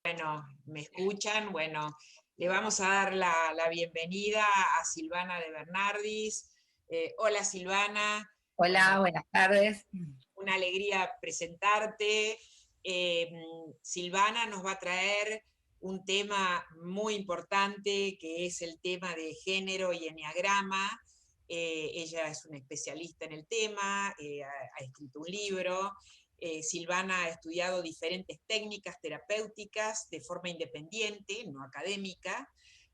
Bueno, ¿me escuchan? Bueno, le vamos a dar la bienvenida a Silvana de Bernardis. Hola Silvana, Hola, bueno, buenas tardes. una alegría presentarte. Eh, Silvana nos va a traer un tema muy importante que es el tema de género y eneagrama. Ella es una especialista en el tema, ha escrito un libro. Silvana ha estudiado diferentes técnicas terapéuticas de forma independiente, no académica.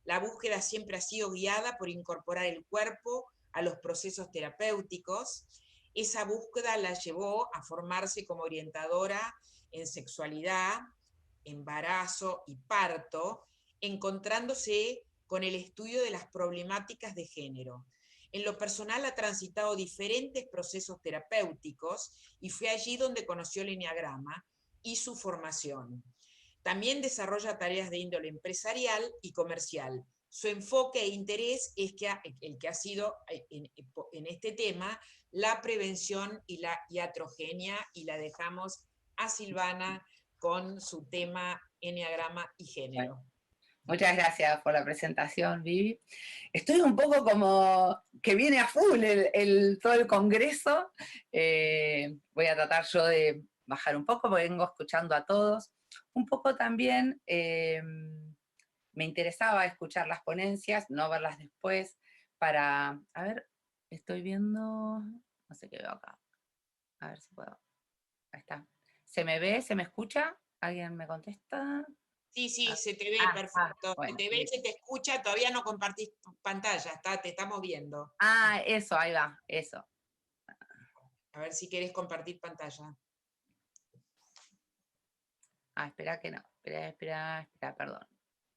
La búsqueda siempre ha sido guiada por incorporar el cuerpo a los procesos terapéuticos. Esa búsqueda la llevó a formarse como orientadora en sexualidad, embarazo y parto, encontrándose con el estudio de las problemáticas de género. En lo personal ha transitado diferentes procesos terapéuticos y fue allí donde conoció el eneagrama y su formación. También desarrolla tareas de índole empresarial y comercial. Su enfoque e interés es el que ha sido en este tema la prevención y la iatrogenia, y la dejamos a Silvana con su tema eneagrama y Bueno, género. muchas gracias por la presentación, Vivi. Estoy un poco como que viene a full todo el congreso. Voy a tratar yo de bajar un poco, porque vengo escuchando a todos. Un poco también me interesaba escuchar las ponencias, no verlas después, a ver, estoy viendo, no sé qué veo acá. A ver si puedo. Ahí está. ¿Se me ve? ¿Se me escucha? ¿Alguien me contesta? Sí, sí, se te ve perfecto. Se Bueno, te ve, listo. se te escucha, todavía no compartís pantalla, te estamos viendo. Eso, ahí va, eso. A ver si querés compartir pantalla. Espera que no, espera, perdón.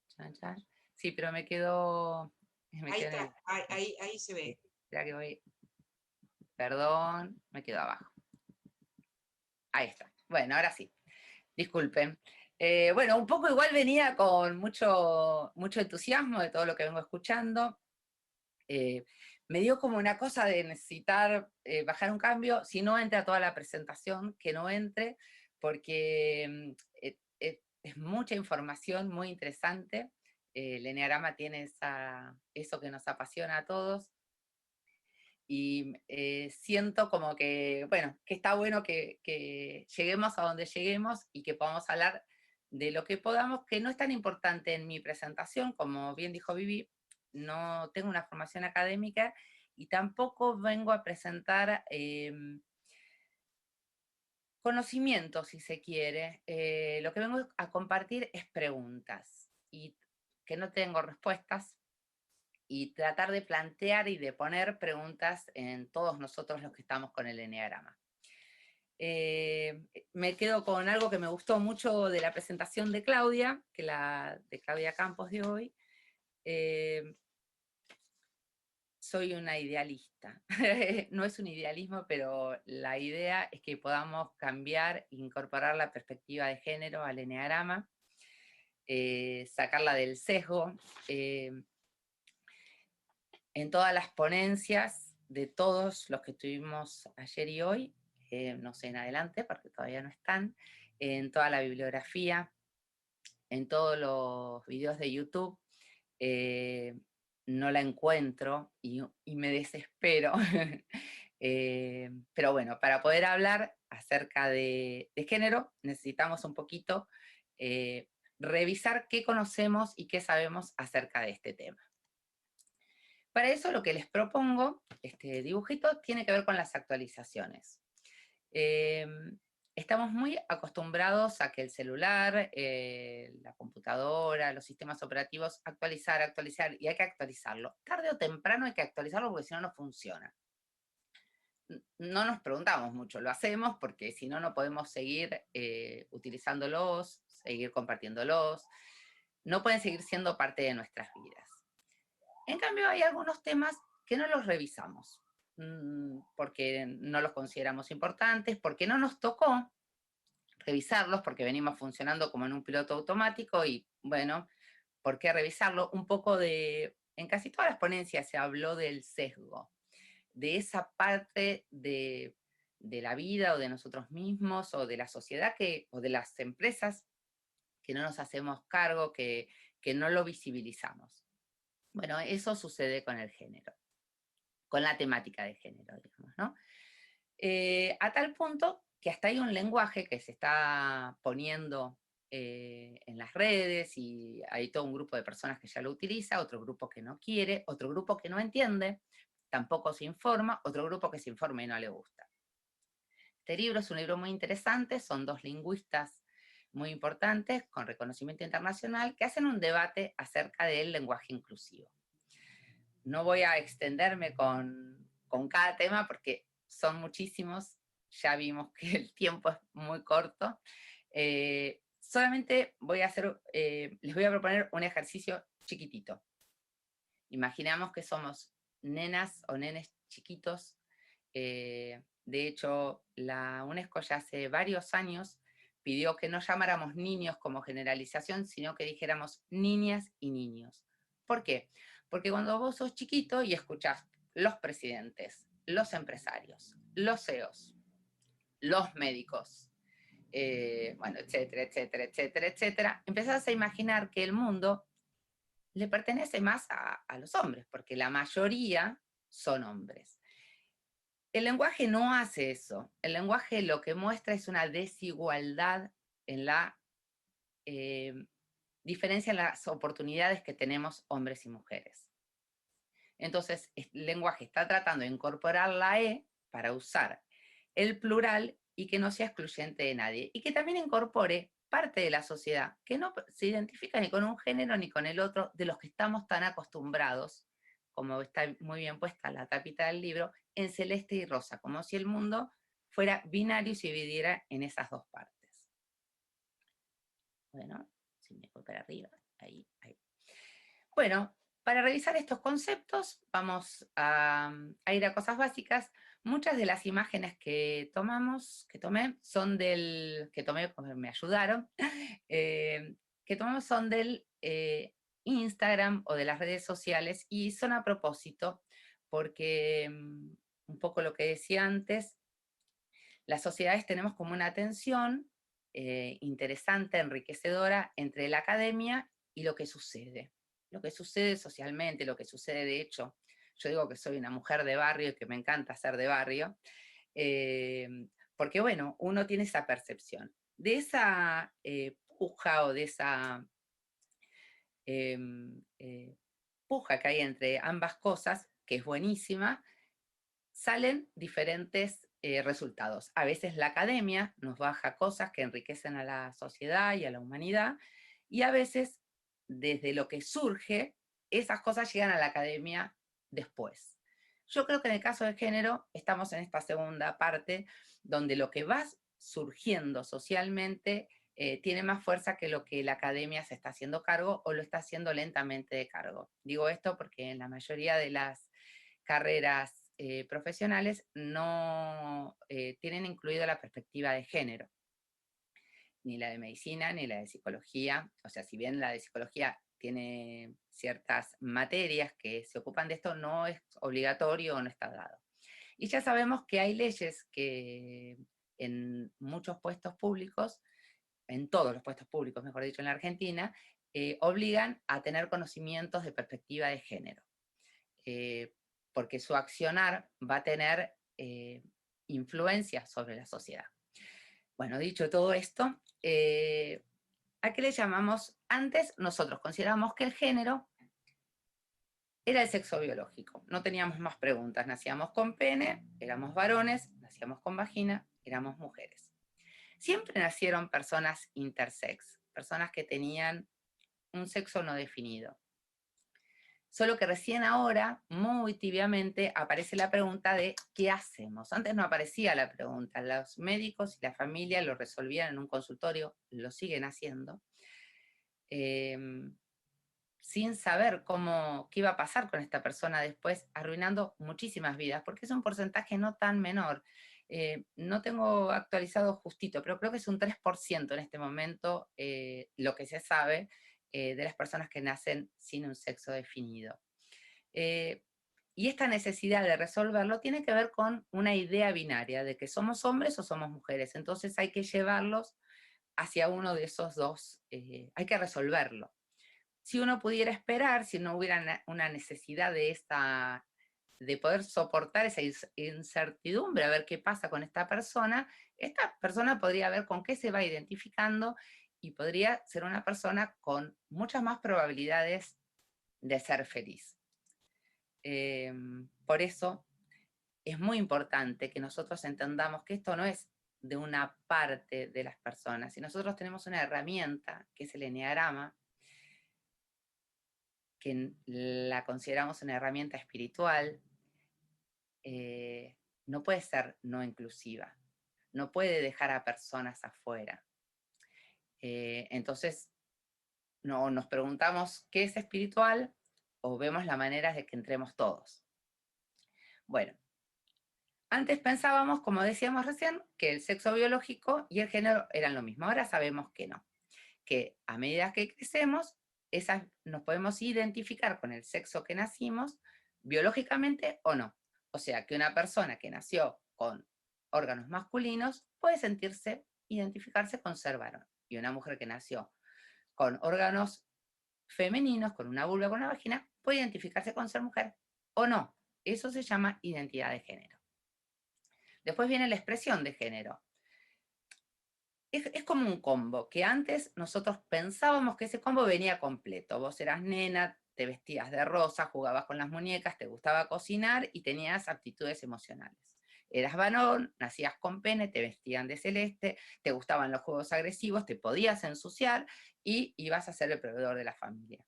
Chan, chan. Sí, pero me Ahí quedo en está, ahí se ve. espera que voy, perdón, me quedo abajo. Ahí está. Bueno, ahora sí. Disculpen. Bueno, un poco igual venía con mucho entusiasmo de todo lo que vengo escuchando. Me dio como una cosa de necesitar bajar un cambio, si no entra toda la presentación, que no entre, porque es mucha información muy interesante. El eneagrama tiene eso que nos apasiona a todos, y siento como que, bueno, que está bueno que lleguemos a donde lleguemos y que podamos hablar de lo que podamos, que no es tan importante en mi presentación, como bien dijo Vivi. No tengo una formación académica y tampoco vengo a presentar conocimiento, si se quiere. Lo que vengo a compartir es preguntas, y que no tengo respuestas, y tratar de plantear y de poner preguntas en todos nosotros los que estamos con el eneagrama. Me quedo con algo que me gustó mucho de la presentación de Claudia, de Claudia Campos de hoy. Soy una idealista. No es un idealismo, pero la idea es que podamos cambiar, incorporar la perspectiva de género al eneagrama, sacarla del sesgo. En todas las ponencias de todos los que tuvimos ayer y hoy, no sé en adelante porque todavía no están, en toda la bibliografía, en todos los videos de YouTube, no la encuentro y me desespero. Pero bueno, para poder hablar acerca de género necesitamos un poquito revisar qué conocemos y qué sabemos acerca de este tema. Para eso lo que les propongo, este dibujito, tiene que ver con las actualizaciones. Estamos muy acostumbrados a que el celular, la computadora, los sistemas operativos, actualizar, y hay que actualizarlo. Tarde o temprano hay que actualizarlo porque si no, no funciona. No nos preguntamos mucho, lo hacemos porque si no, no podemos seguir utilizándolos, seguir compartiéndolos. No pueden seguir siendo parte de nuestras vidas. En cambio, hay algunos temas que no los revisamos, porque no los consideramos importantes, porque no nos tocó revisarlos, porque venimos funcionando como en un piloto automático y, bueno, ¿por qué revisarlo? En casi todas las ponencias se habló del sesgo, de esa parte de la vida o de nosotros mismos o de la sociedad o de las empresas que no nos hacemos cargo, que no lo visibilizamos. Bueno, eso sucede con el género, con la temática de género, digamos, ¿no? A tal punto que hasta hay un lenguaje que se está poniendo en las redes y hay todo un grupo de personas que ya lo utiliza, otro grupo que no quiere, otro grupo que no entiende, tampoco se informa, otro grupo que se informa y no le gusta. Este libro es un libro muy interesante, son dos lingüistas muy importantes con reconocimiento internacional que hacen un debate acerca del lenguaje inclusivo. No voy a extenderme con cada tema porque son muchísimos, ya vimos que el tiempo es muy corto. Solamente voy a hacer, les voy a proponer un ejercicio chiquitito. Imaginamos que somos nenas o nenes chiquitos. De hecho, la UNESCO ya hace varios años pidió que no llamáramos niños como generalización, sino que dijéramos niñas y niños. ¿Por qué? Porque cuando vos sos chiquito y escuchás los presidentes, los empresarios, los CEOs, los médicos, bueno, etcétera, etcétera, etcétera, etcétera, empezás a imaginar que el mundo le pertenece más a los hombres, porque la mayoría son hombres. El lenguaje no hace eso. El lenguaje lo que muestra es una desigualdad en la diferencia en las oportunidades que tenemos hombres y mujeres. Entonces, el lenguaje está tratando de incorporar la E para usar el plural y que no sea excluyente de nadie. Y que también incorpore parte de la sociedad que no se identifica ni con un género ni con el otro, de los que estamos tan acostumbrados, como está muy bien puesta la tapita del libro, en celeste y rosa, como si el mundo fuera binario y se dividiera en esas dos partes. Bueno, si me voy para arriba, ahí. Bueno, para revisar estos conceptos vamos a ir a cosas básicas. Muchas de las imágenes que tomé, son del, que tomé porque me ayudaron, que tomamos son del Instagram o de las redes sociales y son a propósito porque, un poco lo que decía antes, las sociedades tenemos como una tensión interesante, enriquecedora entre la academia y lo que sucede. Lo que sucede socialmente, lo que sucede de hecho. Yo digo que soy una mujer de barrio y que me encanta ser de barrio, porque bueno, uno tiene esa percepción. De esa puja o de esa puja que hay entre ambas cosas, que es buenísima, salen diferentes resultados. A veces la academia nos baja cosas que enriquecen a la sociedad y a la humanidad, y a veces, desde lo que surge, esas cosas llegan a la academia después. Yo creo que en el caso de género estamos en esta segunda parte, donde lo que va surgiendo socialmente tiene más fuerza que lo que la academia se está haciendo cargo o lo está haciendo lentamente de cargo. Digo esto porque en la mayoría de las carreras profesionales no tienen incluida la perspectiva de género, ni la de medicina, ni la de psicología. O sea, si bien la de psicología tiene ciertas materias que se ocupan de esto, no es obligatorio o no está dado. Y ya sabemos que hay leyes que en muchos puestos públicos, en todos los puestos públicos, mejor dicho, en la Argentina, obligan a tener conocimientos de perspectiva de género. Porque su accionar va a tener influencia sobre la sociedad. Bueno, dicho todo esto, ¿a qué le llamamos? Antes nosotros consideramos que el género era el sexo biológico, no teníamos más preguntas, nacíamos con pene, éramos varones, nacíamos con vagina, éramos mujeres. Siempre nacieron personas intersex, personas que tenían un sexo no definido. Solo que recién ahora, muy tibiamente, aparece la pregunta de ¿qué hacemos? Antes no aparecía la pregunta, los médicos y la familia lo resolvían en un consultorio, lo siguen haciendo, sin saber qué iba a pasar con esta persona después, arruinando muchísimas vidas, porque es un porcentaje no tan menor. No tengo actualizado justito, pero creo que es un 3% en este momento lo que se sabe de las personas que nacen sin un sexo definido. Y esta necesidad de resolverlo tiene que ver con una idea binaria de que somos hombres o somos mujeres, entonces hay que llevarlos hacia uno de esos dos, hay que resolverlo. Si uno pudiera esperar, si no hubiera una necesidad de poder soportar esa incertidumbre, a ver qué pasa con esta persona podría ver con qué se va identificando y podría ser una persona con muchas más probabilidades de ser feliz. Por eso es muy importante que nosotros entendamos que esto no es de una parte de las personas, si nosotros tenemos una herramienta, que es el eneagrama, que la consideramos una herramienta espiritual, no puede ser no inclusiva, no puede dejar a personas afuera. Entonces, no, nos preguntamos qué es espiritual o vemos la manera de que entremos todos. Bueno, antes pensábamos, como decíamos recién, que el sexo biológico y el género eran lo mismo. Ahora sabemos que no, que a medida que crecemos, nos podemos identificar con el sexo que nacimos, biológicamente o no. O sea, que una persona que nació con órganos masculinos puede identificarse con ser varón. Y una mujer que nació con órganos femeninos, con una vulva, con una vagina, puede identificarse con ser mujer o no. Eso se llama identidad de género. Después viene la expresión de género. Es como un combo, que antes nosotros pensábamos que ese combo venía completo. Vos eras nena, te vestías de rosa, jugabas con las muñecas, te gustaba cocinar y tenías aptitudes emocionales. Eras varón, nacías con pene, te vestían de celeste, te gustaban los juegos agresivos, te podías ensuciar y ibas a ser el proveedor de la familia.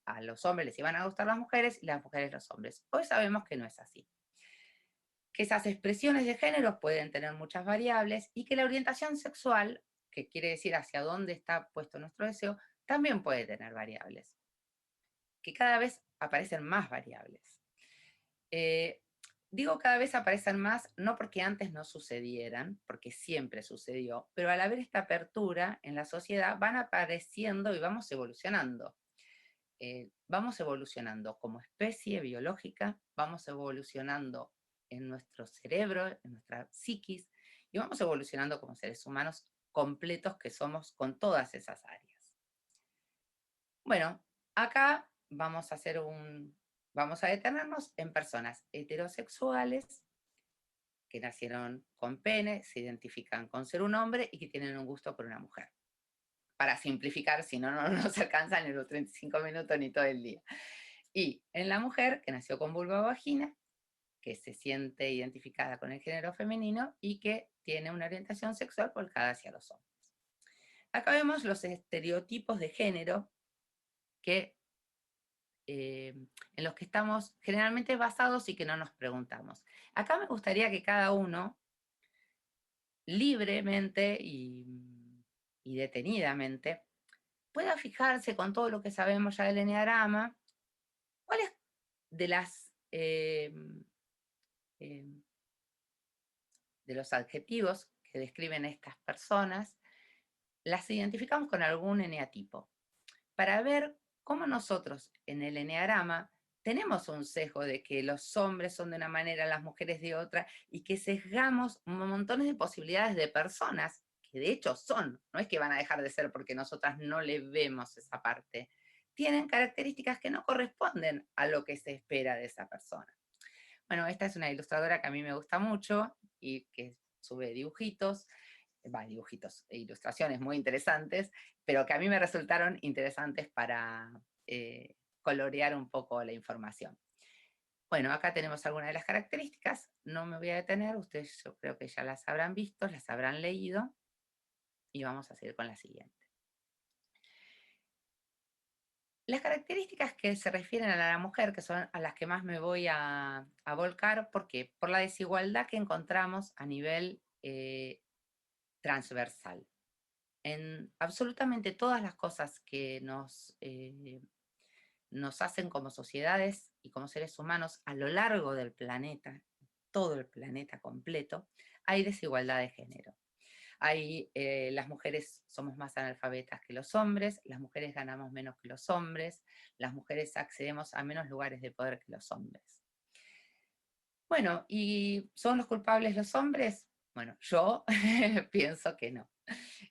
A los hombres les iban a gustar las mujeres y las mujeres los hombres. Hoy sabemos que no es así, que esas expresiones de género pueden tener muchas variables y que la orientación sexual, que quiere decir hacia dónde está puesto nuestro deseo, también puede tener variables, que cada vez aparecen más variables. Digo cada vez aparecen más, no porque antes no sucedieran, porque siempre sucedió, pero al haber esta apertura en la sociedad van apareciendo y vamos evolucionando. Vamos evolucionando como especie biológica, vamos evolucionando en nuestro cerebro, en nuestra psiquis, y vamos evolucionando como seres humanos completos que somos con todas esas áreas. Bueno, acá vamos a detenernos en personas heterosexuales que nacieron con pene, se identifican con ser un hombre y que tienen un gusto por una mujer. Para simplificar, si no, no nos alcanzan ni los 35 minutos ni todo el día. Y en la mujer que nació con vulva o vagina, que se siente identificada con el género femenino y que tiene una orientación sexual volcada hacia los hombres. Acá vemos los estereotipos de género en los que estamos generalmente basados y que no nos preguntamos. Acá me gustaría que cada uno, libremente y detenidamente, pueda fijarse con todo lo que sabemos ya del eneagrama, cuáles de de los adjetivos que describen a estas personas las identificamos con algún eneatipo, para ver cómo nosotros en el eneagrama tenemos un sesgo de que los hombres son de una manera, las mujeres de otra, y que sesgamos montones de posibilidades de personas, que de hecho son, no es que van a dejar de ser porque nosotras no le vemos esa parte, tienen características que no corresponden a lo que se espera de esa persona. Bueno, esta es una ilustradora que a mí me gusta mucho y que sube dibujitos e ilustraciones muy interesantes, pero que a mí me resultaron interesantes para colorear un poco la información. Bueno, acá tenemos algunas de las características, no me voy a detener, ustedes yo creo que ya las habrán visto, las habrán leído, y vamos a seguir con la siguiente. Las características que se refieren a la mujer, que son a las que más me voy a volcar, ¿por qué? Por la desigualdad que encontramos a nivel transversal. En absolutamente todas las cosas que nos hacen como sociedades y como seres humanos a lo largo del planeta, todo el planeta completo, hay desigualdad de género. Las mujeres somos más analfabetas que los hombres, las mujeres ganamos menos que los hombres, las mujeres accedemos a menos lugares de poder que los hombres. Bueno, ¿y son los culpables los hombres? Bueno, yo pienso que no.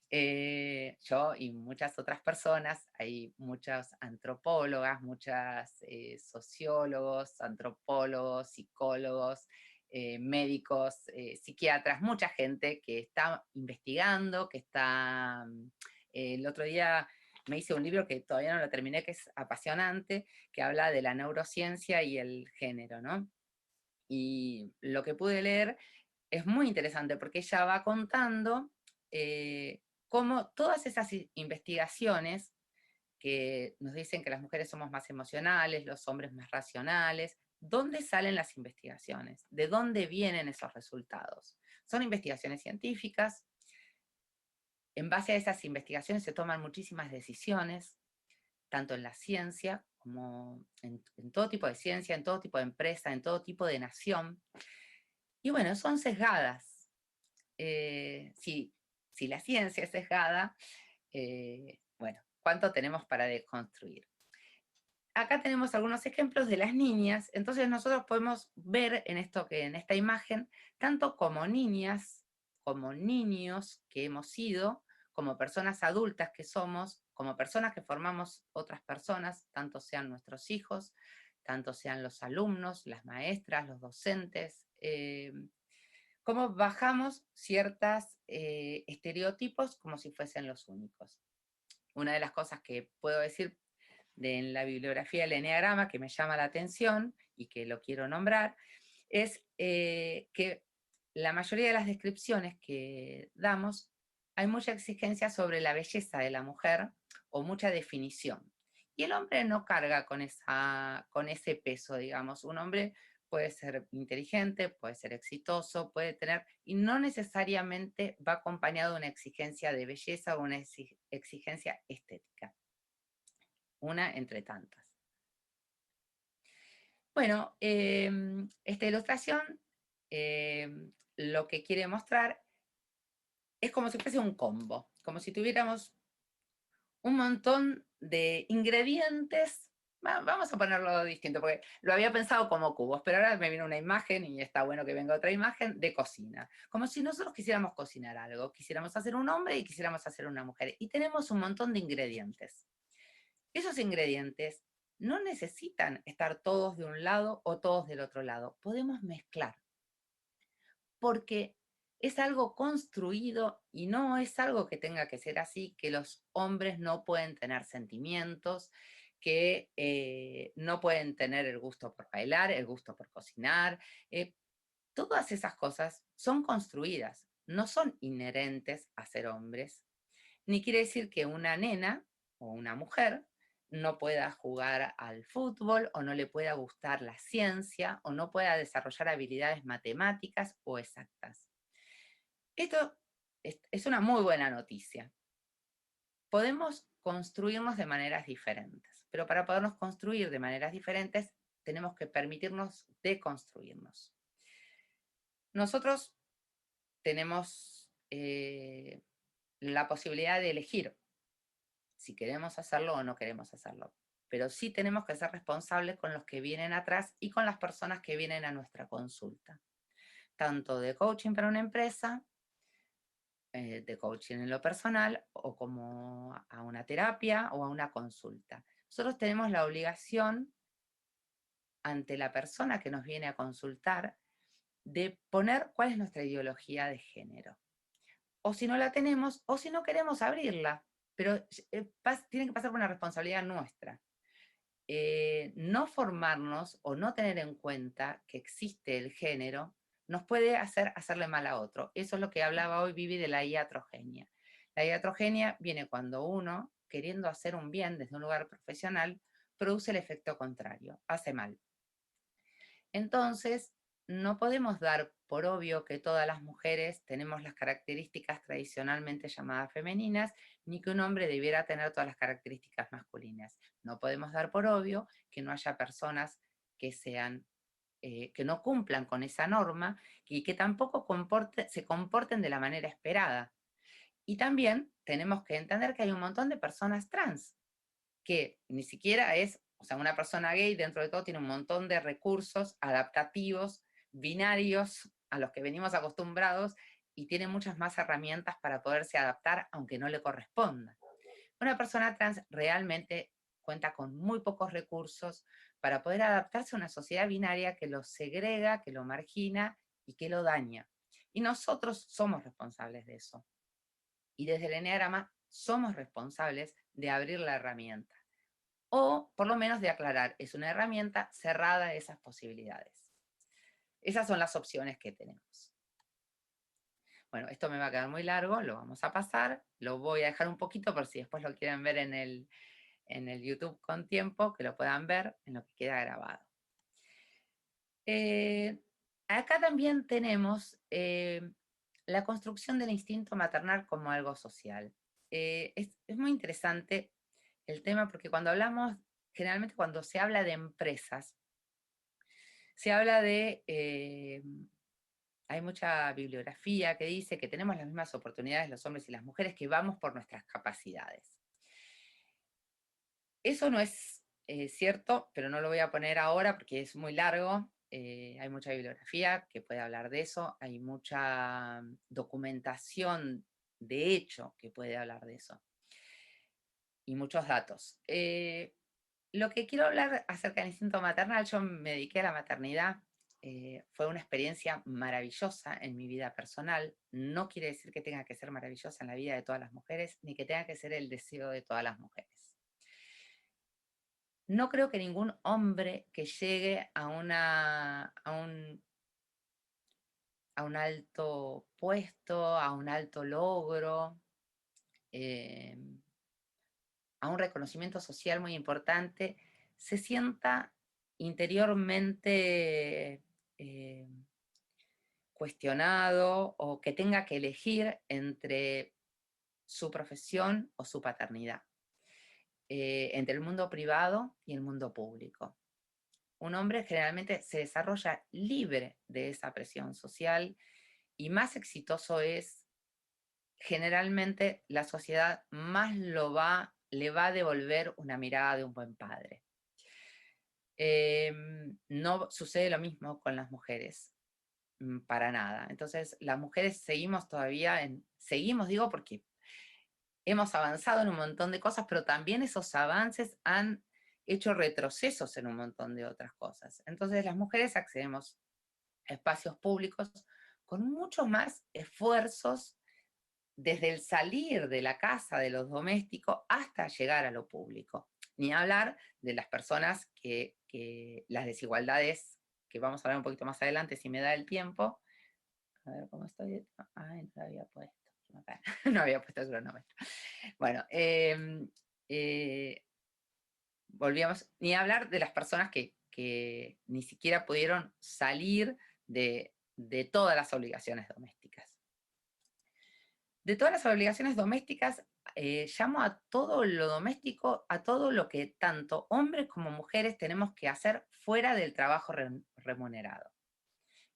Yo y muchas otras personas, hay muchas antropólogas, muchas sociólogos, antropólogos, psicólogos, médicos, psiquiatras, mucha gente que está investigando, que está... el otro día me hice un libro que todavía no lo terminé, que es apasionante, que habla de la neurociencia y el género, ¿no? Y lo que pude leer es muy interesante porque ella va contando cómo todas esas investigaciones que nos dicen que las mujeres somos más emocionales, los hombres más racionales, ¿dónde salen las investigaciones? ¿De dónde vienen esos resultados? Son investigaciones científicas. En base a esas investigaciones se toman muchísimas decisiones, tanto en la ciencia como en todo tipo de ciencia, en todo tipo de empresa, en todo tipo de nación. Y bueno, son sesgadas. Si la ciencia es sesgada, bueno, ¿cuánto tenemos para deconstruir? Acá tenemos algunos ejemplos de las niñas, entonces nosotros podemos ver en esta imagen, tanto como niñas, como niños que hemos sido, como personas adultas que somos, como personas que formamos otras personas, tanto sean nuestros hijos, tanto sean los alumnos, las maestras, los docentes, cómo bajamos ciertos estereotipos como si fuesen los únicos. Una de las cosas que puedo decir en la bibliografía del Eneagrama que me llama la atención y que lo quiero nombrar, es que la mayoría de las descripciones que damos, hay mucha exigencia sobre la belleza de la mujer o mucha definición. Y el hombre no carga con ese peso, digamos. Un hombre puede ser inteligente, puede ser exitoso, puede tener, y no necesariamente va acompañado de una exigencia de belleza o una exigencia estética. Una entre tantas. Bueno, esta ilustración lo que quiere mostrar es como si fuese un combo, como si tuviéramos un montón de ingredientes. Vamos a ponerlo distinto, porque lo había pensado como cubos, pero ahora me viene una imagen, y está bueno que venga otra imagen, de cocina. Como si nosotros quisiéramos cocinar algo, quisiéramos hacer un hombre y quisiéramos hacer una mujer. Y tenemos un montón de ingredientes. Esos ingredientes no necesitan estar todos de un lado o todos del otro lado. Podemos mezclar, porque es algo construido y no es algo que tenga que ser así, que los hombres no pueden tener sentimientos, que no pueden tener el gusto por bailar, el gusto por cocinar. Todas esas cosas son construidas, no son inherentes a ser hombres, ni quiere decir que una nena o una mujer no pueda jugar al fútbol o no le pueda gustar la ciencia o no pueda desarrollar habilidades matemáticas o exactas. Esto es una muy buena noticia. Podemos construirnos de maneras diferentes, pero para podernos construir de maneras diferentes tenemos que permitirnos deconstruirnos. Nosotros tenemos la posibilidad de elegir si queremos hacerlo o no queremos hacerlo. Pero sí tenemos que ser responsables con los que vienen atrás y con las personas que vienen a nuestra consulta. Tanto de coaching para una empresa, de coaching en lo personal, o como a una terapia o a una consulta. Nosotros tenemos la obligación ante la persona que nos viene a consultar de poner cuál es nuestra ideología de género. O si no la tenemos, o si no queremos abrirla, pero tiene que pasar por una responsabilidad nuestra. No formarnos o no tener en cuenta que existe el género nos puede hacerle mal a otro. Eso es lo que hablaba hoy Vivi de la iatrogenia. La iatrogenia viene cuando uno, queriendo hacer un bien desde un lugar profesional, produce el efecto contrario, hace mal. Entonces, no podemos dar por obvio que todas las mujeres tenemos las características tradicionalmente llamadas femeninas, ni que un hombre debiera tener todas las características masculinas. No podemos dar por obvio que no haya personas que que no cumplan con esa norma y que tampoco se comporten de la manera esperada. Y también tenemos que entender que hay un montón de personas trans, que ni siquiera o sea, una persona gay dentro de todo tiene un montón de recursos adaptativos, binarios, a los que venimos acostumbrados y tiene muchas más herramientas para poderse adaptar aunque no le corresponda. Una persona trans realmente cuenta con muy pocos recursos para poder adaptarse a una sociedad binaria que lo segrega, que lo margina y que lo daña. Y nosotros somos responsables de eso. Y desde el Eneagrama somos responsables de abrir la herramienta. O por lo menos de aclarar, es una herramienta cerrada a esas posibilidades. Esas son las opciones que tenemos. Bueno, esto me va a quedar muy largo, lo vamos a pasar, lo voy a dejar un poquito por si después lo quieren ver en el YouTube con tiempo, que lo puedan ver en lo que queda grabado. Acá también tenemos la construcción del instinto maternal como algo social. Es muy interesante el tema porque cuando hablamos, generalmente cuando se habla de empresas, se habla de, hay mucha bibliografía que dice que tenemos las mismas oportunidades los hombres y las mujeres, que vamos por nuestras capacidades. Eso no es cierto, pero no lo voy a poner ahora porque es muy largo. Hay mucha bibliografía que puede hablar de eso, hay mucha documentación de hecho que puede hablar de eso. Y muchos datos. Lo que quiero hablar acerca del instinto maternal, yo me dediqué a la maternidad, fue una experiencia maravillosa en mi vida personal. No quiere decir que tenga que ser maravillosa en la vida de todas las mujeres, ni que tenga que ser el deseo de todas las mujeres. No creo que ningún hombre que llegue a un alto puesto, a un alto logro, a un reconocimiento social muy importante, se sienta interiormente cuestionado o que tenga que elegir entre su profesión o su paternidad, entre el mundo privado y el mundo público. Un hombre generalmente se desarrolla libre de esa presión social y más exitoso es, generalmente la sociedad más le va a devolver una mirada de un buen padre. No sucede lo mismo con las mujeres, para nada. Entonces, las mujeres seguimos todavía seguimos digo porque hemos avanzado en un montón de cosas, pero también esos avances han hecho retrocesos en un montón de otras cosas. Entonces, las mujeres accedemos a espacios públicos con mucho más esfuerzos desde el salir de la casa, de los domésticos, hasta llegar a lo público. Ni hablar de las personas que las desigualdades, que vamos a hablar un poquito más adelante si me da el tiempo. A ver cómo estoy. Ay, no lo había puesto. No había puesto el cronómetro. Bueno, volvíamos, ni hablar de las personas que ni siquiera pudieron salir de todas las obligaciones domésticas. De todas las obligaciones domésticas, llamo a todo lo doméstico, a todo lo que tanto hombres como mujeres tenemos que hacer fuera del trabajo remunerado.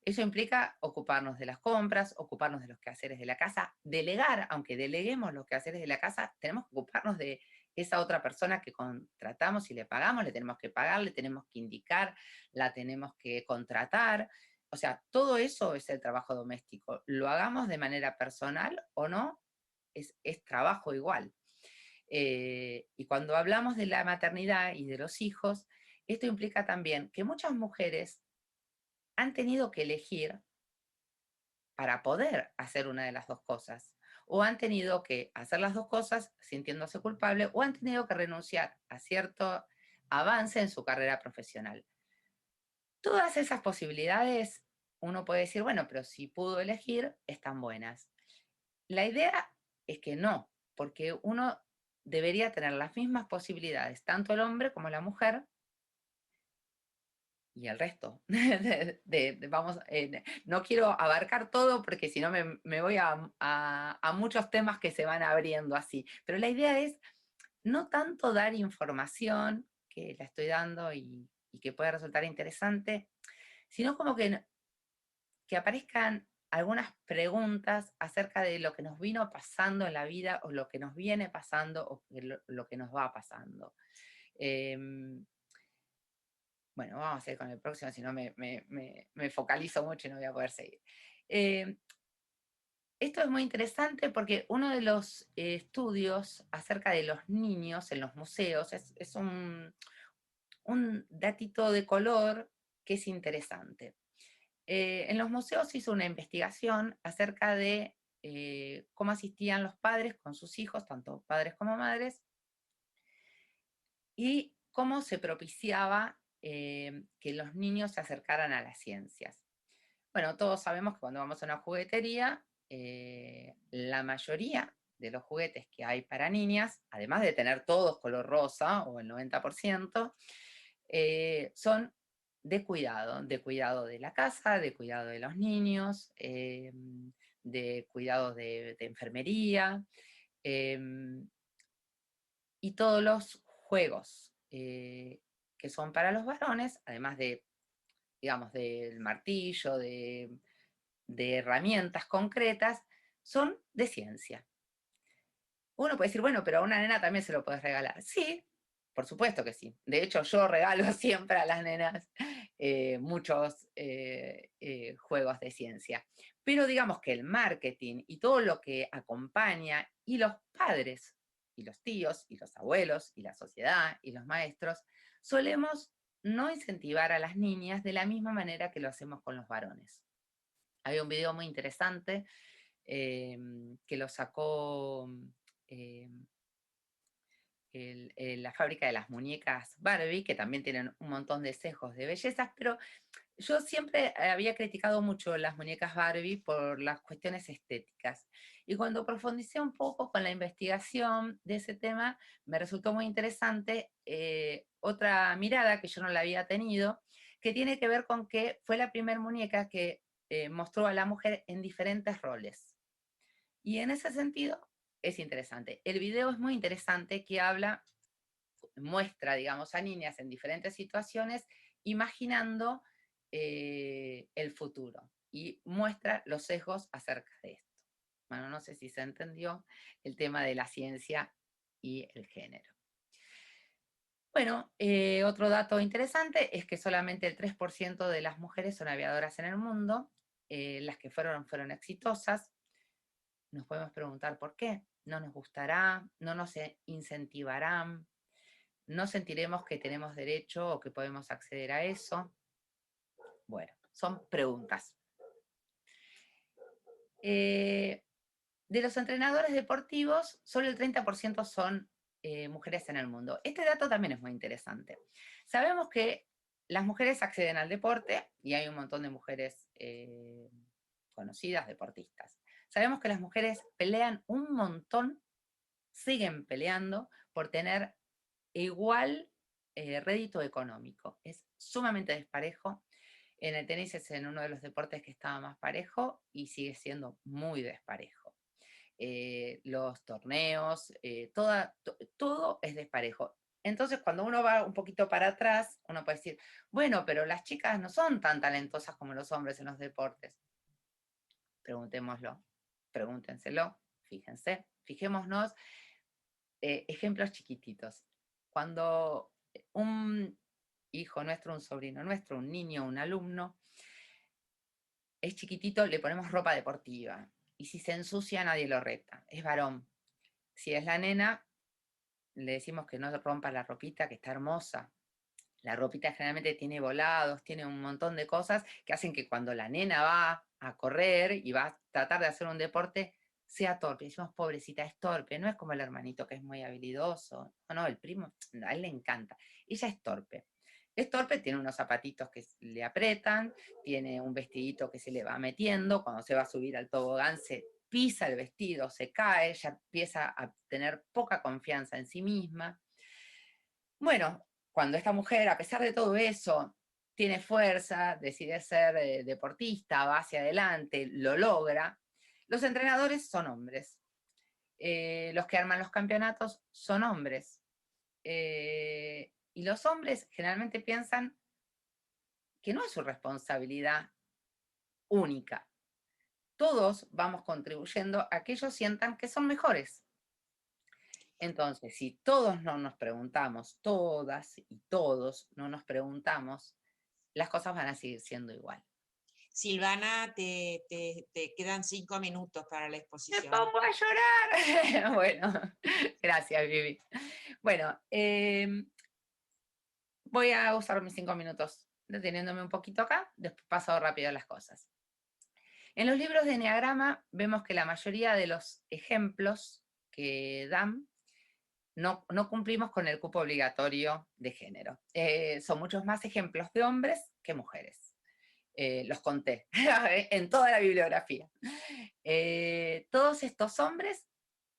Eso implica ocuparnos de las compras, ocuparnos de los quehaceres de la casa, delegar, aunque deleguemos los quehaceres de la casa, tenemos que ocuparnos de esa otra persona que contratamos y le pagamos, le tenemos que pagar, le tenemos que indicar, la tenemos que contratar. O sea, todo eso es el trabajo doméstico. Lo hagamos de manera personal o no, es trabajo igual. Y cuando hablamos de la maternidad y de los hijos, esto implica también que muchas mujeres han tenido que elegir para poder hacer una de las dos cosas. O han tenido que hacer las dos cosas sintiéndose culpable, o han tenido que renunciar a cierto avance en su carrera profesional. Todas esas posibilidades, uno puede decir, bueno, pero si pudo elegir, están buenas. La idea es que no, porque uno debería tener las mismas posibilidades, tanto el hombre como la mujer, y el resto. Vamos, no quiero abarcar todo porque si no me voy a muchos temas que se van abriendo así. Pero la idea es no tanto dar información, que la estoy dando y que puede resultar interesante, sino como que aparezcan algunas preguntas acerca de lo que nos vino pasando en la vida o lo que nos viene pasando o lo que nos va pasando. Bueno, vamos a seguir con el próximo, si no me focalizo mucho y no voy a poder seguir. Esto es muy interesante porque uno de los estudios acerca de los niños en los museos es un datito de color que es interesante. En los museos se hizo una investigación acerca de cómo asistían los padres con sus hijos, tanto padres como madres, y cómo se propiciaba que los niños se acercaran a las ciencias. Bueno, todos sabemos que cuando vamos a una juguetería, la mayoría de los juguetes que hay para niñas, además de tener todos color rosa, o el 90%, son de cuidado de la casa, de cuidado de los niños, de cuidado de enfermería, y todos los juegos que son para los varones, además de, digamos, del martillo, de herramientas concretas, son de ciencia. Uno puede decir, bueno, pero a una nena también se lo puedes regalar. Sí, por supuesto que sí. De hecho, yo regalo siempre a las nenas muchos juegos de ciencia. Pero digamos que el marketing y todo lo que acompaña, y los padres, y los tíos, y los abuelos, y la sociedad, y los maestros, solemos no incentivar a las niñas de la misma manera que lo hacemos con los varones. Hay un video muy interesante que lo sacó eh, la fábrica de las muñecas Barbie, que también tienen un montón de sesgos de bellezas, pero yo siempre había criticado mucho las muñecas Barbie por las cuestiones estéticas. Y cuando profundicé un poco con la investigación de ese tema, me resultó muy interesante otra mirada que yo no la había tenido, que tiene que ver con que fue la primera muñeca que mostró a la mujer en diferentes roles. Y en ese sentido es interesante. El video es muy interesante, que muestra, digamos, a niñas en diferentes situaciones imaginando el futuro, y muestra los sesgos acerca de esto. Bueno, no sé si se entendió el tema de la ciencia y el género. Bueno, otro dato interesante es que solamente el 3% de las mujeres son aviadoras en el mundo. Las que fueron exitosas. Nos podemos preguntar por qué. No nos gustará, no nos incentivarán, no sentiremos que tenemos derecho o que podemos acceder a eso. Bueno, son preguntas. De los entrenadores deportivos, solo el 30% son mujeres en el mundo. Este dato también es muy interesante. Sabemos que las mujeres acceden al deporte, y hay un montón de mujeres conocidas, deportistas. Sabemos que las mujeres pelean un montón, siguen peleando por tener igual rédito económico. Es sumamente desparejo. En el tenis es en uno de los deportes que estaba más parejo y sigue siendo muy desparejo. Los torneos, todo es desparejo. Entonces, cuando uno va un poquito para atrás, uno puede decir, bueno, pero las chicas no son tan talentosas como los hombres en los deportes. Preguntémoslo, pregúntenselo, fíjense, fijémonos. Ejemplos chiquititos. Cuando un hijo nuestro, un sobrino nuestro, un niño, un alumno, es chiquitito, le ponemos ropa deportiva. Y si se ensucia, nadie lo reta. Es varón. Si es la nena, le decimos que no rompa la ropita, que está hermosa. La ropita generalmente tiene volados, tiene un montón de cosas que hacen que cuando la nena va a correr y va a tratar de hacer un deporte, sea torpe. Decimos, pobrecita, es torpe, no es como el hermanito que es muy habilidoso. No, no, el primo, a él le encanta. Ella es torpe. Es torpe, tiene unos zapatitos que le apretan, tiene un vestidito que se le va metiendo, cuando se va a subir al tobogán se pisa el vestido, se cae, ya empieza a tener poca confianza en sí misma. Bueno, cuando esta mujer, a pesar de todo eso, tiene fuerza, decide ser deportista, va hacia adelante, lo logra, los entrenadores son hombres. Los que arman los campeonatos son hombres. Y los hombres generalmente piensan que no es su responsabilidad única. Todos vamos contribuyendo a que ellos sientan que son mejores. Entonces, si todos no nos preguntamos, todas y todos no nos preguntamos, las cosas van a seguir siendo igual. Silvana, te quedan 5 minutos para la Me exposición. pongo a llorar. Bueno, gracias, Vivi. Bueno, voy a usar mis 5 minutos deteniéndome un poquito acá, después paso rápido las cosas. En los libros de Eneagrama vemos que la mayoría de los ejemplos que dan no cumplimos con el cupo obligatorio de género. Son muchos más ejemplos de hombres que mujeres. Los conté en toda la bibliografía. Todos estos hombres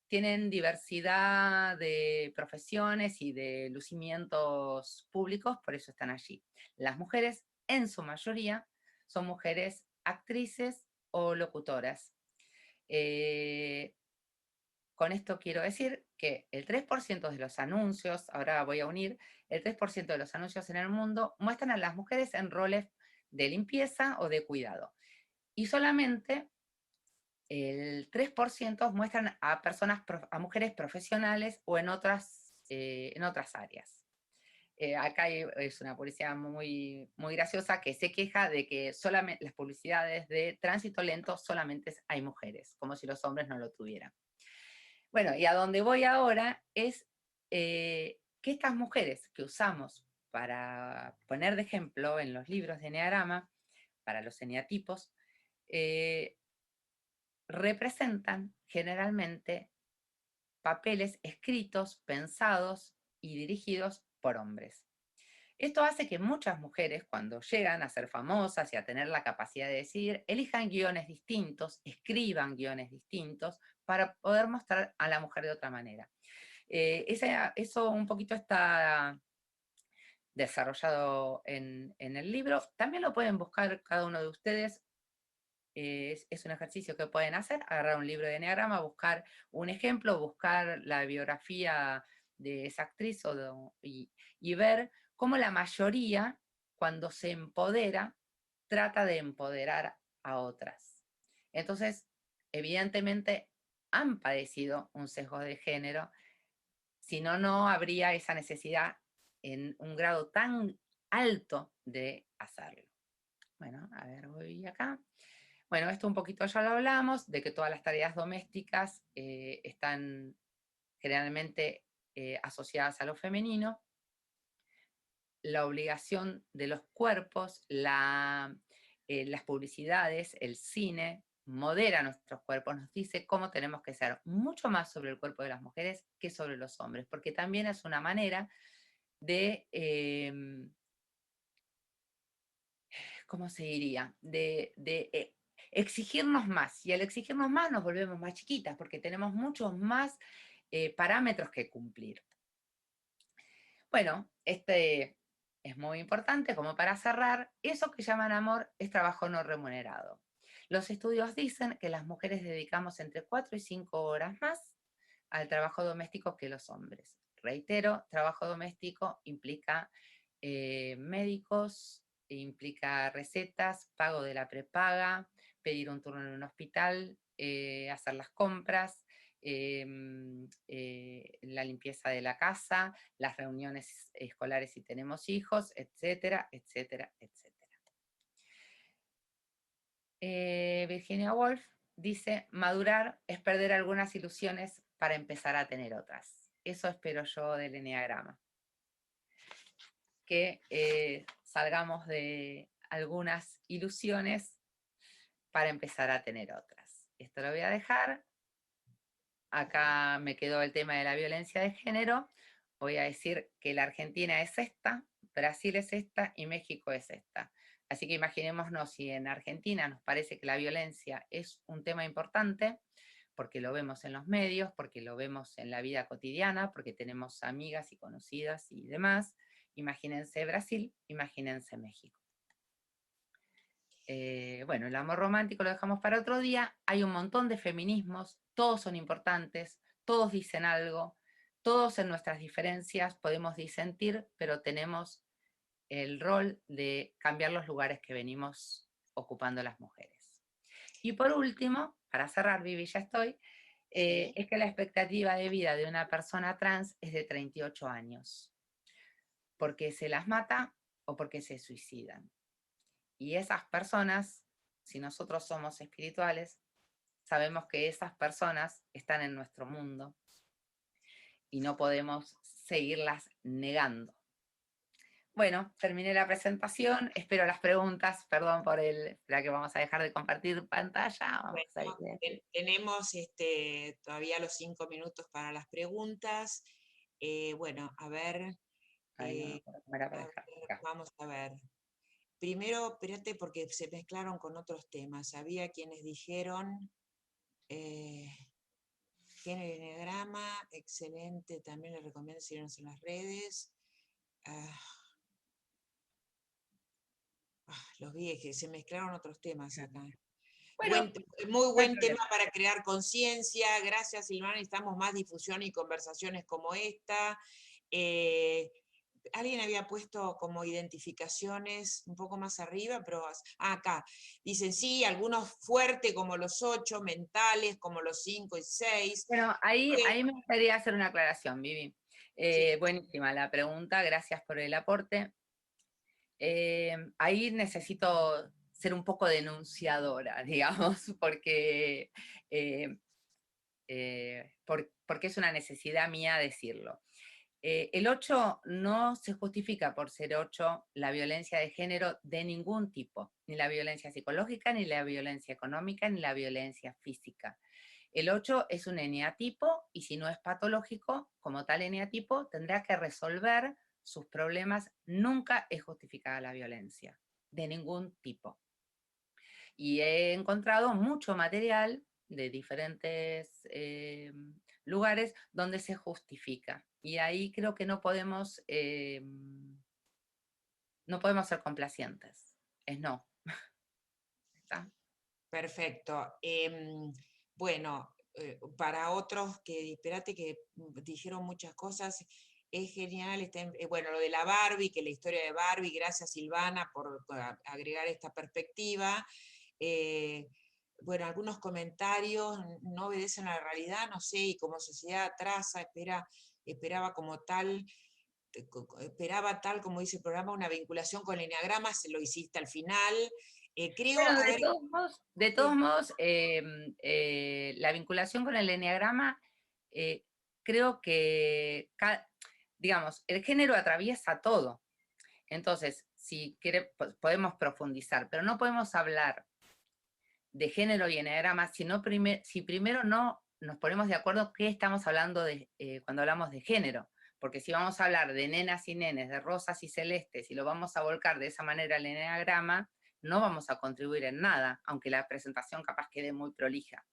tienen diversidad de profesiones y de lucimientos públicos, por eso están allí. Las mujeres, en su mayoría, son mujeres actrices o locutoras. Con esto quiero decir que el 3% de los anuncios, ahora voy a unir, el 3% de los anuncios en el mundo muestran a las mujeres en roles de limpieza o de cuidado. Y solamente el 3% muestran a a mujeres profesionales o en otras áreas. Acá es una publicidad muy, muy graciosa que se queja de que solamente las publicidades de tránsito lento solamente hay mujeres, como si los hombres no lo tuvieran. Bueno, y a donde voy ahora es que estas mujeres que usamos para poner de ejemplo en los libros de Eneagrama, para los eneatipos, representan generalmente papeles escritos, pensados y dirigidos por hombres. Esto hace que muchas mujeres, cuando llegan a ser famosas y a tener la capacidad de decidir, elijan guiones distintos, escriban guiones distintos, para poder mostrar a la mujer de otra manera. Eso un poquito está desarrollado en el libro. También lo pueden buscar cada uno de ustedes. Es un ejercicio que pueden hacer, agarrar un libro de Eneagrama, buscar un ejemplo, buscar la biografía de esa actriz y ver cómo la mayoría, cuando se empodera, trata de empoderar a otras. Entonces, evidentemente, han padecido un sesgo de género, si no, no habría esa necesidad en un grado tan alto de hacerlo. Bueno, a ver, voy acá. Bueno, esto un poquito ya lo hablamos, de que todas las tareas domésticas están generalmente asociadas a lo femenino. La obligación de los cuerpos, las publicidades, el cine, modera nuestros cuerpos, nos dice cómo tenemos que ser, mucho más sobre el cuerpo de las mujeres que sobre los hombres, porque también es una manera de, ¿cómo se diría? De exigirnos más, y al exigirnos más nos volvemos más chiquitas, porque tenemos muchos más parámetros que cumplir. Bueno, este es muy importante, como para cerrar, eso que llaman amor es trabajo no remunerado. Los estudios dicen que las mujeres dedicamos entre 4 y 5 horas más al trabajo doméstico que los hombres. Reitero, trabajo doméstico implica médicos, implica recetas, pago de la prepaga, pedir un turno en un hospital, hacer las compras, la limpieza de la casa, las reuniones escolares si tenemos hijos, etcétera, etcétera, etcétera. Virginia Woolf dice, madurar es perder algunas ilusiones para empezar a tener otras. Eso espero yo del eneagrama. Que salgamos de algunas ilusiones para empezar a tener otras. Esto lo voy a dejar. Acá me quedó el tema de la violencia de género. Voy a decir que la Argentina es esta, Brasil es esta y México es esta. Así que imaginémonos si en Argentina nos parece que la violencia es un tema importante, porque lo vemos en los medios, porque lo vemos en la vida cotidiana, porque tenemos amigas y conocidas y demás. Imagínense Brasil, imagínense México. Bueno, el amor romántico lo dejamos para otro día. Hay un montón de feminismos, todos son importantes, todos dicen algo, todos en nuestras diferencias podemos disentir, pero tenemos el rol de cambiar los lugares que venimos ocupando las mujeres. Y por último, para cerrar, Vivi, ya estoy, Sí. es que la expectativa de vida de una persona trans es de 38 años, porque se las mata o porque se suicidan. Y esas personas si nosotros somos espirituales, sabemos que esas personas están en nuestro mundo y no podemos seguirlas negando. Bueno, terminé la presentación, espero las preguntas, perdón por la que vamos a dejar de compartir pantalla. Vamos a ir Bueno, bien. tenemos todavía los 5 minutos para las preguntas. Bueno, a ver, Ay, no, eh, me la voy a dejar acá. vamos a ver. Primero, espérate, porque se mezclaron con otros temas. Había quienes dijeron, género y enneagrama, excelente, también les recomiendo seguirnos en las redes. Ah, los vi, que se mezclaron otros temas acá. Bueno, Muy no hay buen tema problema. para crear conciencia. Gracias, Silvana. Necesitamos más difusión y conversaciones como esta. Eh, Alguien había puesto como identificaciones un poco más arriba, pero acá. Dicen, sí, algunos fuertes como los 8, mentales como los 5 y 6. Bueno, ahí me gustaría hacer una aclaración, Vivi. Sí. Buenísima la pregunta, gracias por el aporte. Ahí necesito ser un poco denunciadora, digamos, porque, porque es una necesidad mía decirlo. El 8 no se justifica por ser 8 la violencia de género de ningún tipo, ni la violencia psicológica, ni la violencia económica, ni la violencia física. El 8 es un eneatipo y si no es patológico, como tal eneatipo, tendrá que resolver sus problemas. Nunca es justificada la violencia, de ningún tipo. Y he encontrado mucho material de diferentes lugares donde se justifica. Y ahí creo que no podemos ser complacientes. Es no. ¿Está? Perfecto. Bueno, para otros que, espérate, que dijeron muchas cosas, es genial, bueno, lo de la Barbie, que la historia de Barbie, gracias Silvana por agregar esta perspectiva. Eh, bueno, algunos comentarios no obedecen a la realidad, no sé, y como sociedad atrasa, esperaba como tal, esperaba tal como dice el programa, una vinculación con el enneagrama, se lo hiciste al final. Creo, Bueno, a ver, de todos modos la vinculación con el eneagrama, creo que, digamos, el género atraviesa todo. Entonces, si podemos profundizar, pero no podemos hablar de género y eneagrama si primero no nos ponemos de acuerdo qué estamos hablando cuando hablamos de género. Porque si vamos a hablar de nenas y nenes, de rosas y celestes, y lo vamos a volcar de esa manera al eneagrama, no vamos a contribuir en nada, aunque la presentación capaz quede muy prolija.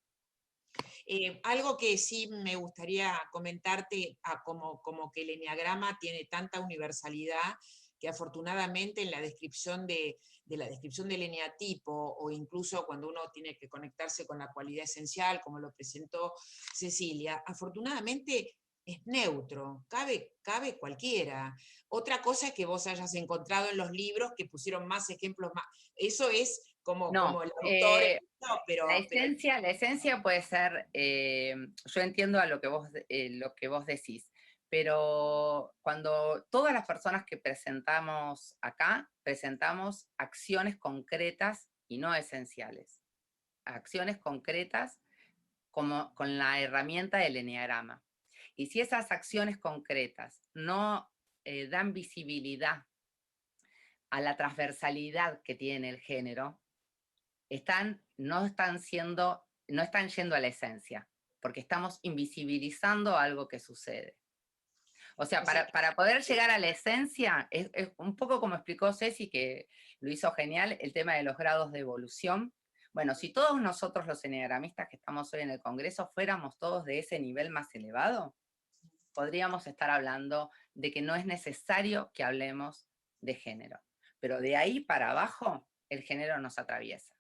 Algo que sí me gustaría comentarte, como que el enneagrama tiene tanta universalidad que afortunadamente en la descripción de la descripción del eneatipo, o incluso cuando uno tiene que conectarse con la cualidad esencial, como lo presentó Cecilia, afortunadamente es neutro, cabe cualquiera. Otra cosa es que vos hayas encontrado en los libros que pusieron más ejemplos, más. Eso es como, No, como el autor, no, la esencia puede ser, yo entiendo a lo que vos decís, pero cuando todas las personas que presentamos acá, presentamos acciones concretas y no esenciales. Acciones concretas como con la herramienta del eneagrama. Y si esas acciones concretas no dan visibilidad a la transversalidad que tiene el género, no están yendo a la esencia, porque estamos invisibilizando algo que sucede. O sea, para poder llegar a la esencia, es un poco como explicó Ceci, que lo hizo genial, el tema de los grados de evolución. Bueno, si todos nosotros los enneagramistas que estamos hoy en el Congreso fuéramos todos de ese nivel más elevado, podríamos estar hablando de que no es necesario que hablemos de género. Pero de ahí para abajo, el género nos atraviesa.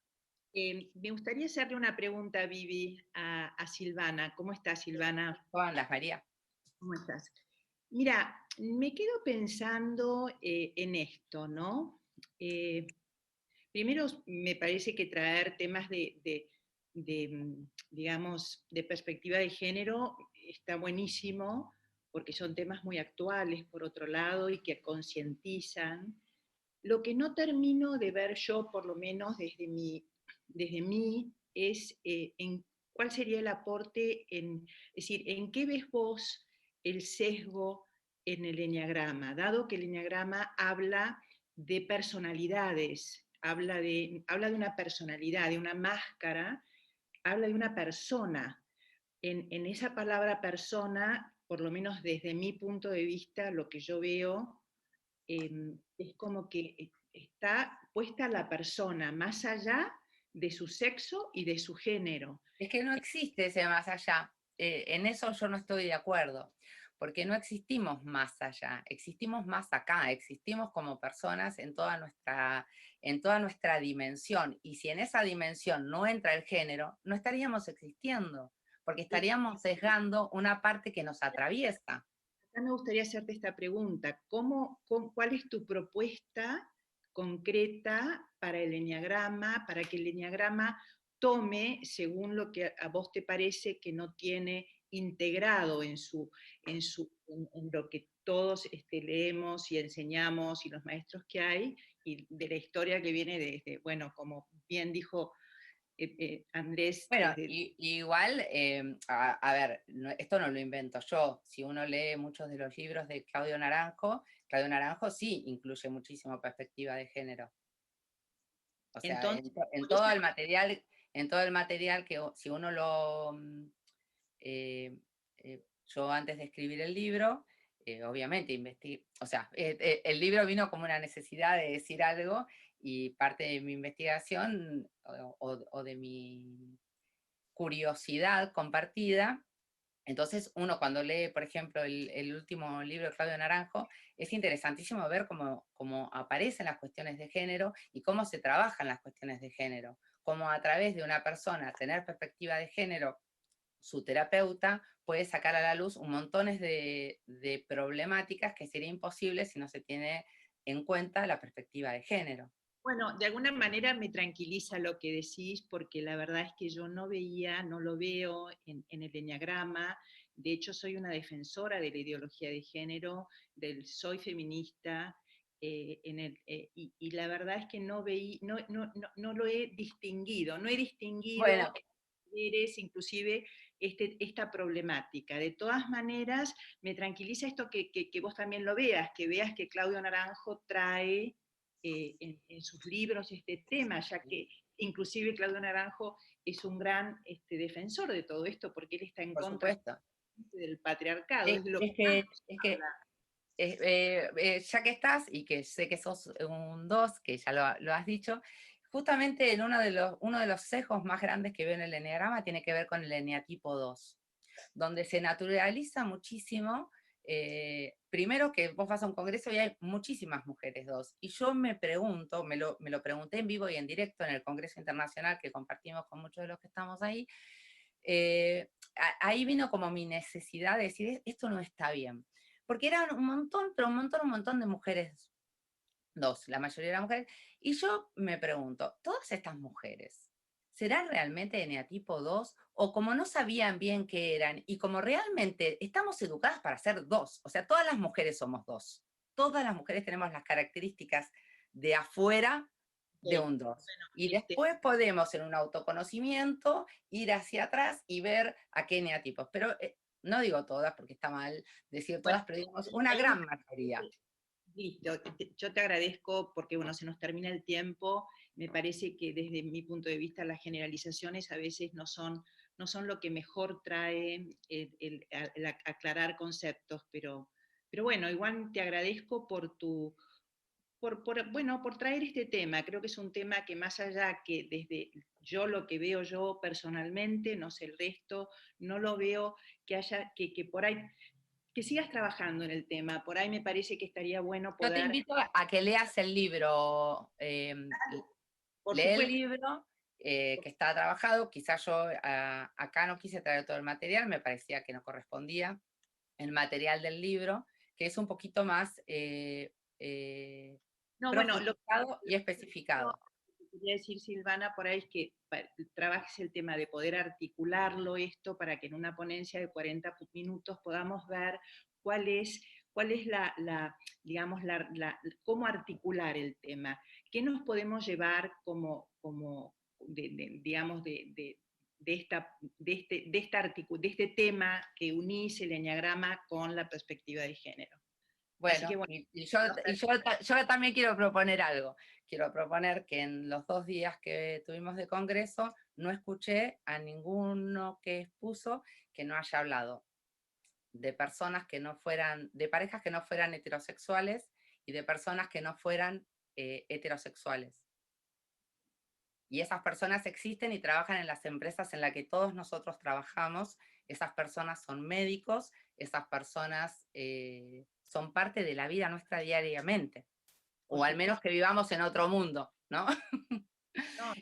Me gustaría hacerle una pregunta, Vivi, a Silvana. ¿Cómo estás, Silvana? ¿Cómo andas, María? ¿Cómo estás? Mira, me quedo pensando en esto, ¿no? Primero, me parece que traer temas digamos, de perspectiva de género está buenísimo, porque son temas muy actuales, por otro lado, y que concientizan. Lo que no termino de ver yo, por lo menos desde mi desde mí es en cuál sería el aporte, es decir, en qué ves vos el sesgo en el eneagrama, dado que el eneagrama habla de personalidades, habla de una personalidad, de una máscara, habla de una persona. En esa palabra persona, por lo menos desde mi punto de vista, lo que yo veo es como que está puesta la persona más allá de su sexo y de su género. Es que no existe ese más allá. En eso yo no estoy de acuerdo, porque no existimos más allá, existimos más acá, existimos como personas en toda nuestra dimensión. Y si en esa dimensión no entra el género, no estaríamos existiendo, porque estaríamos sesgando una parte que nos atraviesa. Acá me gustaría hacerte esta pregunta. ¿Cuál es tu propuesta concreta para el eneagrama, para que el eneagrama tome, según lo que a vos te parece que no tiene integrado en lo que todos leemos y enseñamos y los maestros que hay, y de la historia que viene desde, bueno, como bien dijo Andrés, Bueno, desde... igual, a ver, esto no lo invento yo. Si uno lee muchos de los libros de Claudio Naranjo sí incluye muchísimo perspectiva de género. O sea, Entonces, en todo el material que si uno lo... yo antes de escribir el libro, obviamente investigué, o sea, el libro vino como una necesidad de decir algo y parte de mi investigación o de mi curiosidad compartida. Entonces, uno cuando lee, por ejemplo, el último libro de Claudio Naranjo, es interesantísimo ver cómo aparecen las cuestiones de género y cómo se trabajan las cuestiones de género. Cómo a través de una persona tener perspectiva de género, su terapeuta puede sacar a la luz un montón de problemáticas que sería imposible si no se tiene en cuenta la perspectiva de género. Bueno, de alguna manera me tranquiliza lo que decís, porque la verdad es que yo no lo veo en el eneagrama. De hecho, soy una defensora de la ideología de género, soy feminista, y la verdad es que no lo he distinguido, no he distinguido Bueno, inclusive esta problemática. De todas maneras, me tranquiliza esto que vos también lo veas, que veas que Claudio Naranjo trae en sus libros este tema, ya que inclusive Claudio Naranjo es un gran defensor de todo esto, porque él está en por contra supuesto. del patriarcado. Es, Es lo es que más que, es que habla. ya que estás, y que sé que sos un 2, que ya lo has dicho, justamente en uno de los sesgos más grandes que veo en el eneagrama tiene que ver con el eneatipo 2, donde se naturaliza muchísimo, primero que vos vas a un congreso y hay muchísimas mujeres 2, y yo me pregunto, me lo pregunté en vivo y en directo en el Congreso Internacional que compartimos con muchos de los que estamos ahí, ahí vino como mi necesidad de decir, esto no está bien. Porque eran un montón, pero un montón de mujeres 2, la mayoría eran mujeres. Y yo me pregunto, ¿todas estas mujeres serán realmente eneatipo 2? O como no sabían bien qué eran, y como realmente estamos educadas para ser 2, o sea, todas las mujeres somos 2. Todas las mujeres tenemos las características de afuera de Sí. un 2. Bueno, Y después podemos en un autoconocimiento ir hacia atrás y ver a qué eneatipos. Pero no digo todas porque está mal decir bueno, todas, pero digamos una gran mayoría. listo, yo te agradezco porque bueno, se nos termina el tiempo. Me parece que desde mi punto de vista las generalizaciones a veces no son lo que mejor trae el aclarar conceptos, pero bueno, igual te agradezco bueno, por traer este tema. Creo que es un tema que más allá que desde yo lo que veo yo personalmente, no sé el resto, no lo veo que haya, que por ahí que sigas trabajando en el tema. Por ahí me parece que estaría bueno Yo te poder, invito a que leas el libro, por lee el supuesto, libro que está trabajado. Quizás yo acá no quise traer todo el material, me parecía que no correspondía el material del libro, que es un poquito más no, bueno, lo profundizado y especificado. que quería decir, Silvana, por ahí es que trabajes el tema de poder articularlo esto para que en una ponencia de 40 minutos podamos ver cuál es, cuál es digamos, cómo articular el tema, qué nos podemos llevar digamos, de este tema que unís el eneagrama con la perspectiva de género. Bueno, Que, bueno, yo también quiero proponer algo. Quiero proponer que en los 2 días que tuvimos de congreso no escuché a ninguno que expuso que no haya hablado de personas que no fueran, de parejas que no fueran heterosexuales y de personas que no fueran heterosexuales. Y esas personas existen y trabajan en las empresas en las que todos nosotros trabajamos. Esas personas son médicos, esas personas son parte de la vida nuestra diariamente. O al menos que vivamos en otro mundo, ¿no?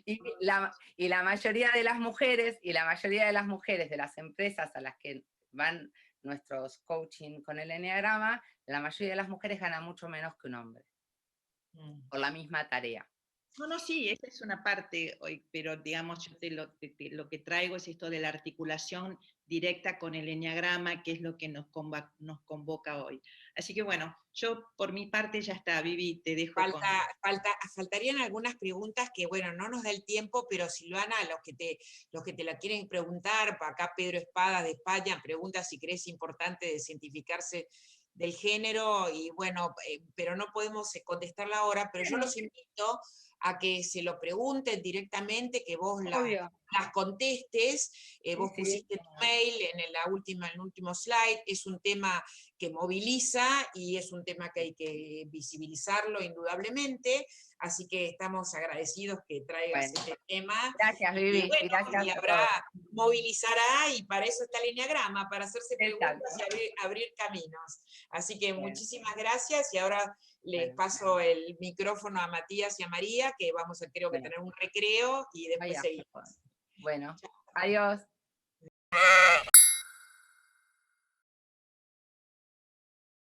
Y la mayoría de las mujeres, de las empresas a las que van nuestros coaching con el eneagrama, la mayoría de las mujeres gana mucho menos que un hombre, por la misma tarea. No, sí, esa es una parte, pero digamos, yo lo que traigo es esto de la articulación directa con el eneagrama, que es lo que nos convoca hoy. Así que bueno, yo por mi parte ya está, Vivi, te dejo Faltarían algunas preguntas que, bueno, no nos da el tiempo, pero Silvana, los que te la quieren preguntar, acá Pedro Espada de España pregunta si crees importante descientificarse del género, y bueno, pero no podemos contestarla ahora, pero yo los invito a que se lo pregunten directamente, que vos las contestes. Vos pusiste tu mail en el último slide. Es un tema que moviliza y es un tema que hay que visibilizarlo indudablemente, así que estamos agradecidos que traigas este tema. Gracias, Vivi. Y bueno, gracias, y movilizará, y para eso está el eneagrama, para hacerse preguntas y abrir caminos. Así que muchísimas gracias, y ahora les paso el micrófono a Matías y a María, que vamos a, creo que tener un recreo, y después seguimos. Bueno, adiós.